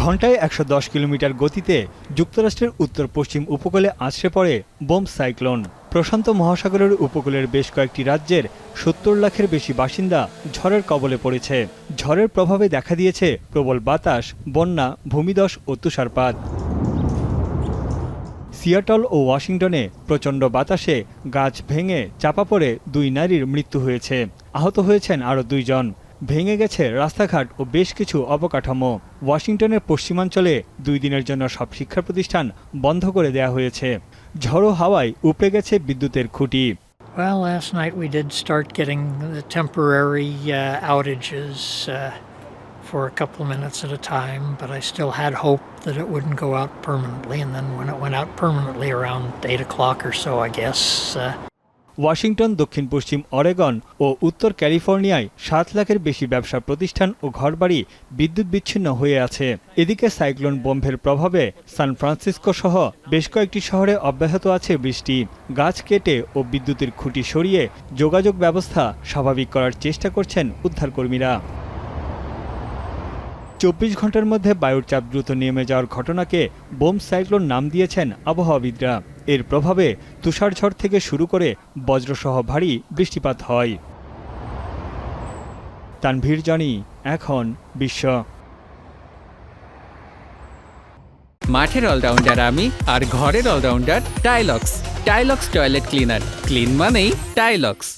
ঘণ্টায় ১১০ কিলোমিটার গতিতে যুক্তরাষ্ট্রের উত্তর পশ্চিম উপকূলে আছড়ে পড়ে বোম সাইক্লোন। প্রশান্ত মহাসাগরের উপকূলের বেশ কয়েকটি রাজ্যের ৭০ লাখের বেশি বাসিন্দা ঝড়ের কবলে পড়েছে। ঝড়ের প্রভাবে দেখা দিয়েছে প্রবল বাতাস, বন্যা, ভূমিধস ও তুষারপাত। সিয়াটল ও ওয়াশিংটনে প্রচণ্ড বাতাসে গাছ ভেঙে চাপা পড়ে ২ নারীর মৃত্যু হয়েছে। আহত হয়েছেন আরও ২ জন। ভেঙে গেছে রাস্তাঘাট ও বেশ কিছু অবকাঠামো। ওয়াশিংটনের পশ্চিমাঞ্চলে ২ দিনের জন্য সব শিক্ষা প্রতিষ্ঠান বন্ধ করে দেওয়া হয়েছে। ঝড়ো হাওয়ায় উপড়ে গেছে বিদ্যুতের খুঁটি। Well, last night we did start getting the temporary outages for a couple of minutes at a time, but I still had hope that it wouldn't go out permanently. And then when it went out permanently around 8 o'clock or so, I guess. Washington, দক্ষিণ পশ্চিম Oregon ও উত্তর ক্যালিফোর্নিয়ায় ৭ লাখের বেশি ব্যবসা প্রতিষ্ঠান ও ঘরবাড়ি বিদ্যুৎ বিচ্ছিন্ন হয়ে আছে। এদিকে সাইক্লোন বোম্বের প্রভাবে সান ফ্রান্সিসকো সহ বেশ কয়েকটি শহরে অব্যাহত আছে বৃষ্টি। গাছ কেটে ও বিদ্যুতের খুঁটি সরিয়ে যোগাযোগ ব্যবস্থা স্বাভাবিক করার চেষ্টা করছেন উদ্ধারকর্মীরা। ২৪ ঘন্টার মধ্যে বায়ুর চাপ দ্রুত নেমে যাওয়ার ঘটনাকে বোম সাইক্লোন নাম দিয়েছেন আবহাওয়াবিদরা। এর প্রভাবে তুষারঝড় থেকে শুরু করে বজ্রসহ ভারী বৃষ্টিপাত হয়। তানভীর জানি, এখন বিশ্ব। মাঠের অলরাউন্ডার আমি, আর ঘরের allrounder Tilex. Tilex toilet cleaner, clean মানেই টাইলক্স।